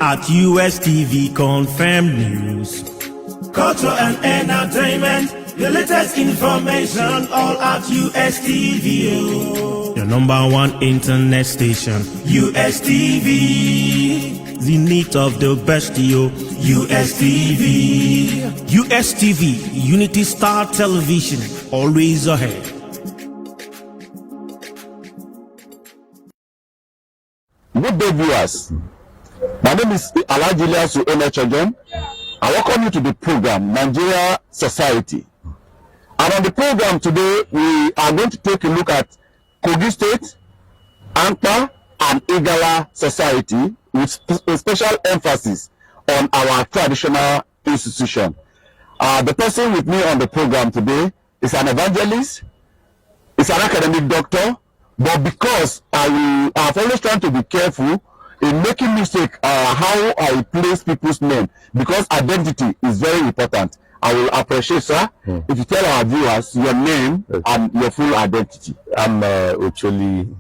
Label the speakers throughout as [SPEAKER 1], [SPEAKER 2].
[SPEAKER 1] At USTV confirmed news. Culture and entertainment, the latest information, all at USTV. Your number one internet station, USTV. The need of the best, yo, USTV. USTV, Unity Star Television, always ahead.
[SPEAKER 2] Good day, viewers. My name is Anè. I welcome you to the program Nigeria Society. And on the program today, we are going to take a look at Kogi State, Ankpa, and Igala Society with a special emphasis on our traditional institution. The person with me on the program today is an evangelist, is an academic doctor, but because I've always tried to be careful in making mistake how I place people's name, because identity is very important. I will appreciate, sir, if you tell our viewers your name and your full identity.
[SPEAKER 3] I'm Ocholi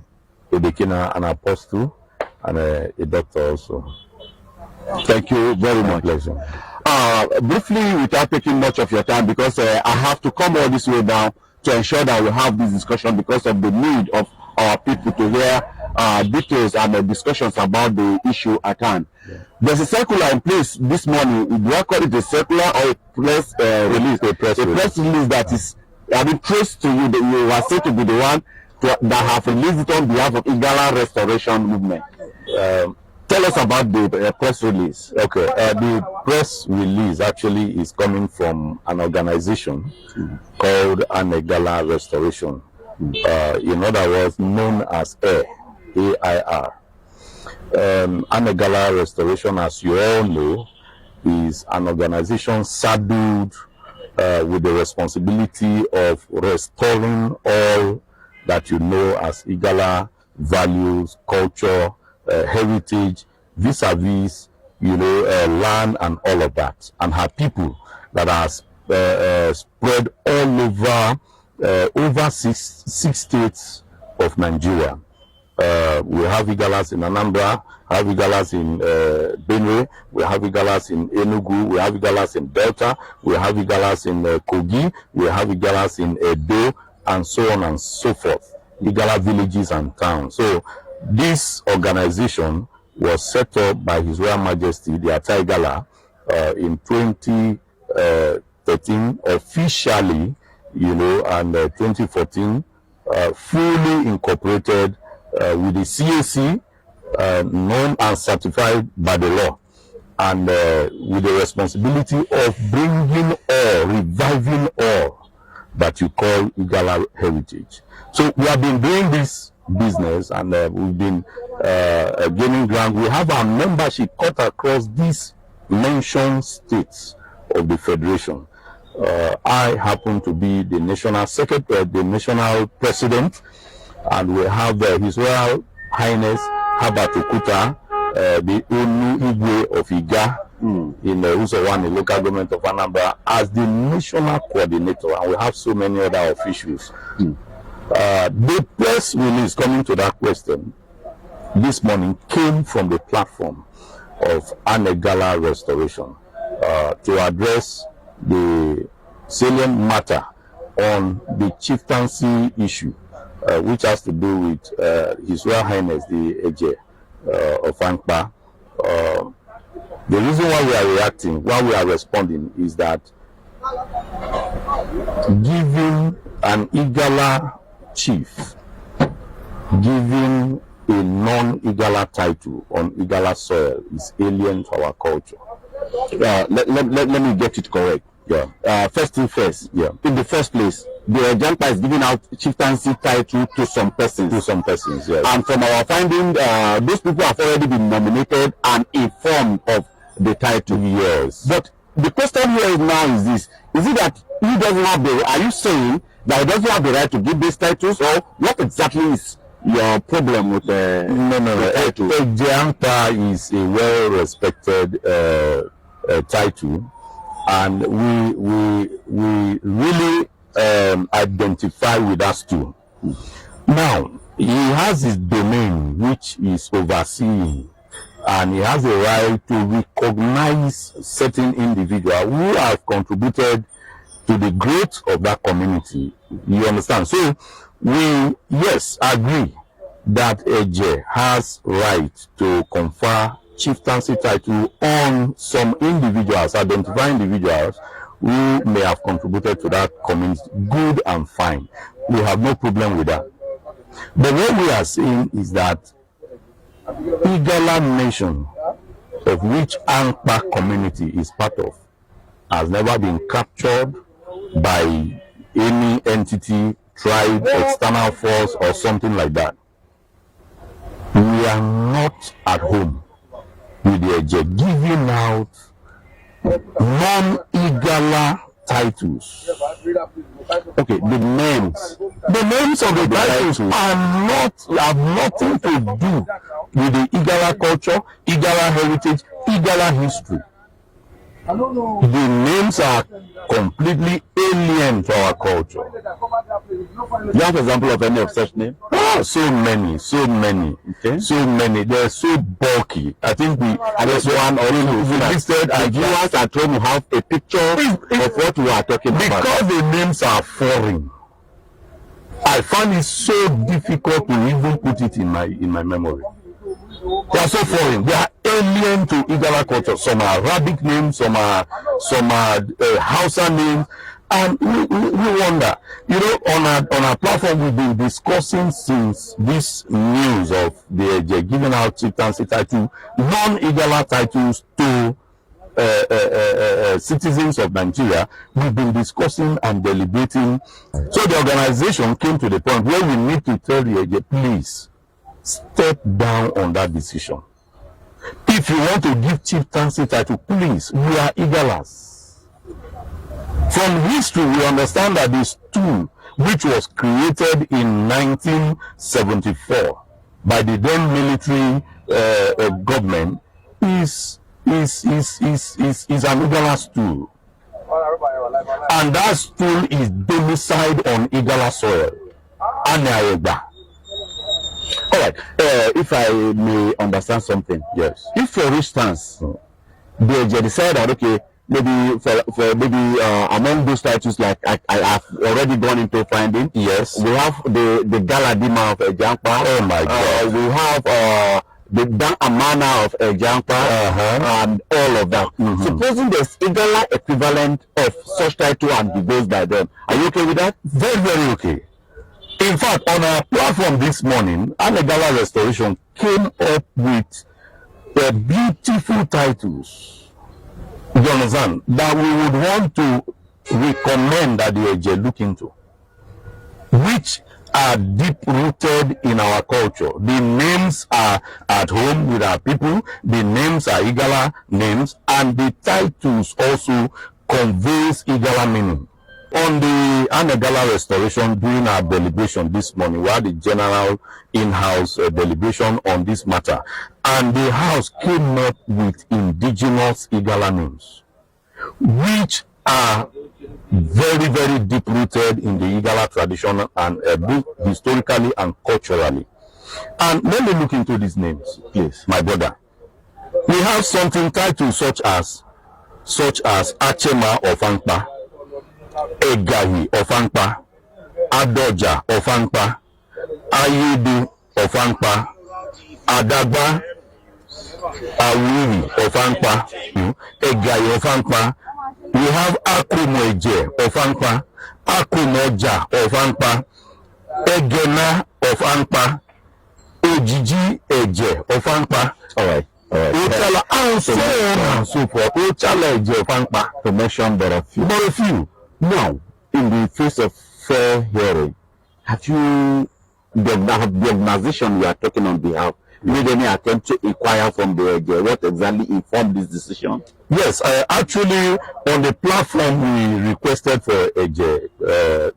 [SPEAKER 3] Odekina, an apostle and a doctor also.
[SPEAKER 2] Thank you very much.
[SPEAKER 3] Pleasure.
[SPEAKER 2] Briefly, without taking much of your time, because I have to come all this way down to ensure that we have this discussion because of the need of our people to hear details and discussions about the issue at hand. Yeah. There's a circular in place this morning. Do I call it a circular or a press release? A press release that is traced to you, that you are said to be the one that have released it on behalf of Igala Restoration movement. Tell us about the press release.
[SPEAKER 3] Okay, the press release actually is coming from an organization called Anè Restoration. In other words, known as AIR. AIR. Anè Restoration, as you all know, is an organization saddled with the responsibility of restoring all that you know as Igala values, culture, heritage, vis-a-vis, land and all of that, and her people that are spread all over six states of Nigeria. We have Igalas in Anambra, have Igalas in Benue, we have Igalas in Enugu, we have Igalas in Delta, we have Igalas in Kogi, we have Igalas in Edo, and so on and so forth. Igala villages and towns. So this organization was set up by His Royal Majesty, the Ata Igala, in 2013 officially, and 2014 fully incorporated with the CAC, known and certified by the law, and with the responsibility of bringing all, reviving all that you call Igala heritage. So we have been doing this business, and we've been gaining ground. We have our membership cut across these mentioned states of the federation. I happen to be the national secretary, the national president, and we have His Royal Highness Herbert Okuta, the Onu Igwe of Iga in Usowan, the local government of Anambra, as the national coordinator, and we have so many other officials. The press release, coming to that question, this morning came from the platform of Anè Restoration to address the salient matter on the chieftaincy issue, which has to do with His Royal Highness, the Ejeh of Ankpa. The reason why we are reacting, why we are responding, is that giving an Igala chief, giving a non-Igala title on Igala soil is alien to our culture.
[SPEAKER 2] Let me get it correct.
[SPEAKER 3] Yeah.
[SPEAKER 2] First thing first.
[SPEAKER 3] Yeah.
[SPEAKER 2] In the first place, the Ejenta is giving out chieftaincy title to some persons.
[SPEAKER 3] Yes.
[SPEAKER 2] And from our finding, those people have already been nominated and informed of the title.
[SPEAKER 3] Yes.
[SPEAKER 2] But the question here now is this: is it that he doesn't have the? Are you saying that he doesn't have the right to give these titles, or what exactly is your problem with the?
[SPEAKER 3] No. Ejeh is a well-respected title, and we really identify with us too. Now he has his domain which is overseeing and he has a right to recognize certain individuals who have contributed to the growth of that community. You understand? So we, yes, agree that Ejeh has right to confer chieftaincy title on some individuals, identify individuals who may have contributed to that community. Good and fine. We have no problem with that. But what we are saying is that Igala nation, of which Ankpa community is part of, has never been captured by any entity, tribe, external force, or something like that. We are not at home with the Ejeh giving out non-Igala titles.
[SPEAKER 2] Okay, the names
[SPEAKER 3] of the titles have nothing to do with the Igala culture, Igala heritage, Igala history. The names are completely alien to our culture.
[SPEAKER 2] You have an example of any of such name?
[SPEAKER 3] Oh, so many.
[SPEAKER 2] Okay.
[SPEAKER 3] So many. They're so bulky. I think there's one or two listed, and
[SPEAKER 2] you are trying to have a picture of what we are talking about.
[SPEAKER 3] Because the names are foreign, I find it so difficult to even put it in my memory. They are so foreign. They are alien to Igala culture. Some are Arabic names, some are Hausa names, and we wonder. You know, on our platform, we've been discussing since this news of the Ejeh giving out chieftaincy title, non-Igala titles to citizens of Nigeria. We've been discussing and deliberating. So the organization came to the point where we need to tell the Ejeh, please step down on that decision. If you want to give chieftaincy title, please, we are Igalas. From history, we understand that this tool, which was created in 1974 by the then military government, is an Igala tool. And that tool is domiciled on Igala soil. Anè Restoration.
[SPEAKER 2] All right. If I may understand something,
[SPEAKER 3] yes.
[SPEAKER 2] If, for instance, they decide that okay, maybe for maybe among those titles, like I have already gone into finding.
[SPEAKER 3] Yes.
[SPEAKER 2] We have the Galadima of Ejeh of Ankpa.
[SPEAKER 3] Oh my God.
[SPEAKER 2] We have the Dan Amana of Ejeh of Ankpa and all of that. Supposing there's Igala equivalent of such title and it goes by them, are you okay with that?
[SPEAKER 3] Very, very okay. In fact, on our platform this morning, Anè Restoration came up with beautiful titles, you understand, that we would want to recommend that the Ejeh look into, which are deep-rooted in our culture. The names are at home with our people, the names are Igala names, and the titles also conveys Igala meaning. On the Anè Restoration, during our deliberation this morning, we had a general in-house deliberation on this matter, and the house came up with indigenous Igala names, which are very, very deep-rooted in the Igala tradition and both historically and culturally. And let me look into these names, please, my brother. We have something titled such as Achema of Ankpa, Ejeh of Ankpa, Adoja of Ankpa, Ayudu of Ankpa, Adagba, Awiri of Ankpa, Ejeh of Ankpa. We have Ejeh of Ankpa, Akumoja of Ankpa, Egena of Ankpa, Ojiji Ejeh of Ankpa.
[SPEAKER 2] All right.
[SPEAKER 3] Ochala, and so on and so forth. Ochala Ejeh of Ankpa,
[SPEAKER 2] To mention but a few.
[SPEAKER 3] but a few.
[SPEAKER 2] Now, in the face of fair hearing, have you, the organization you are talking on behalf, made any attempt to inquire from the Ejeh what exactly informed this decision?
[SPEAKER 3] Yes, actually, on the platform we requested for Ejeh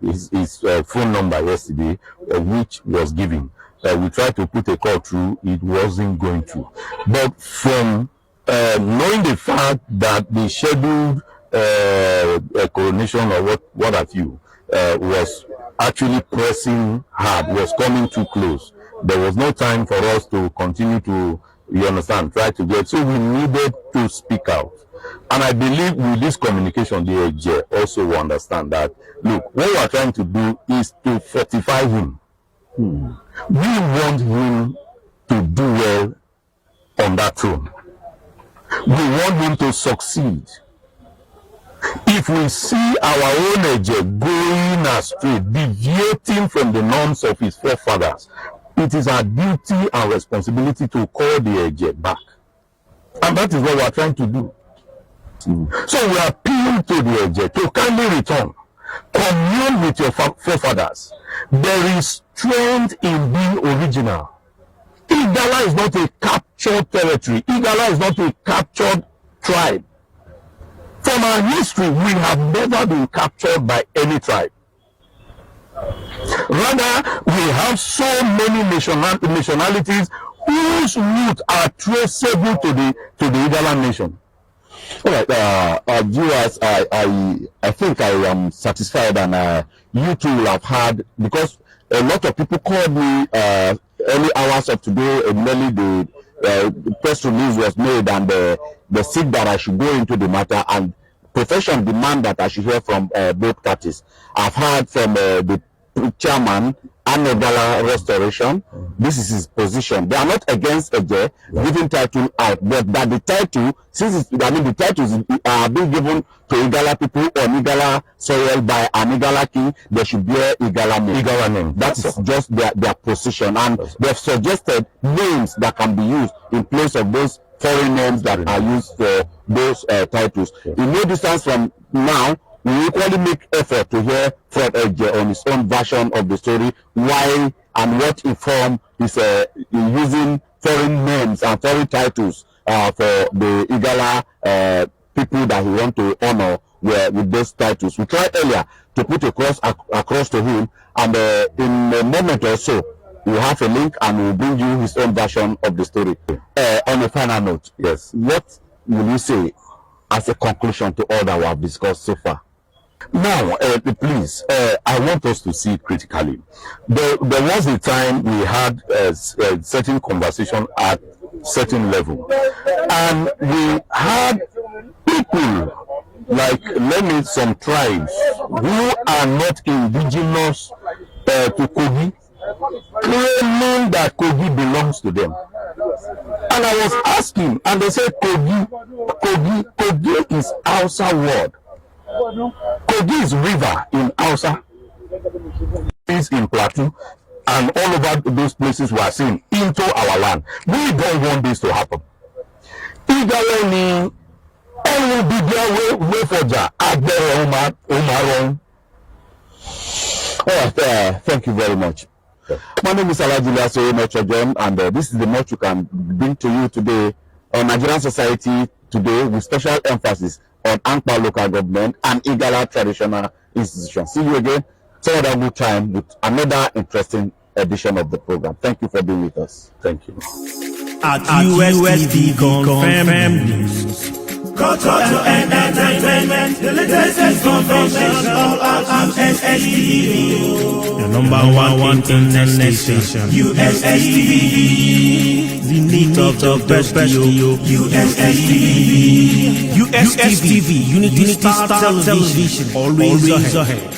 [SPEAKER 3] his phone number yesterday, which was given. We tried to put a call through, it wasn't going to. But from knowing the fact that the scheduled coronation or what have you was actually pressing hard, was coming too close, there was no time for us to continue to You understand? Try to get. So we needed to speak out. And I believe with this communication, the Ejeh also will understand that, look, what we are trying to do is to fortify him. We want him to do well on that throne. We want him to succeed. If we see our own Ejeh going astray, deviating from the norms of his forefathers, it is our duty and responsibility to call the Ejeh back. And that is what we are trying to do. So we appeal to the Ejeh to kindly return, commune with your forefathers. There is strength in being original. Igala is not a captured territory. Igala is not a captured tribe. From our history, we have never been captured by any tribe. Rather, we have so many nationalities whose roots are traceable to the Igala nation.
[SPEAKER 2] All right, viewers, I think I am satisfied, and you too will have heard, because a lot of people called me early hours of today. Immediately the press release was made, and they said that I should go into the matter, and profession demand that I should hear from both parties. I've heard from the chairman, Anè Restoration. This is his position. They are not against Ejeh giving title out, but that the title, since the titles are being given to Igala people on Igala soil by an Igala king, they should bear Igala name.
[SPEAKER 3] Igala name.
[SPEAKER 2] That is just their position, and they've suggested names that can be used in place of those foreign names that are used for those titles. In no distance from now, we equally make effort to hear from Ejeh on his own version of the story, why and what inform is using foreign names and foreign titles for the Igala people that he want to honor with those titles. We tried earlier to put across to him, and in a moment or so, we'll have a link and we'll bring you his own version of the story. On a final note,
[SPEAKER 3] Yes.
[SPEAKER 2] what will you say as a conclusion to all that we have discussed so far?
[SPEAKER 3] Now, please, I want us to see it critically. There was a time we had a certain conversation at certain level, and we had people like, some tribes who are not indigenous to Kogi, claiming that Kogi belongs to them. And I was asking, and they said Kogi is Hausa word. Kogi is river in Hausa, is in Plateau, and all over those places we are seeing into our land. We don't want this to happen. Igala ni will be there way for ja.
[SPEAKER 2] All right, thank you very much. My name is Alaji Odekin, and this is the much we can bring to you today on Nigerian society today, with special emphasis on Ankpa local government and Igala traditional institutions. See you again some other good time with another interesting edition of the program. Thank you for being with us.
[SPEAKER 3] Thank you.
[SPEAKER 1] At USTV confirmed news. Culture and entertainment, the latest information, all at USTV. The number one internet station, USTV. The need of the best USTV. USTV, Unity Star Television, always ahead.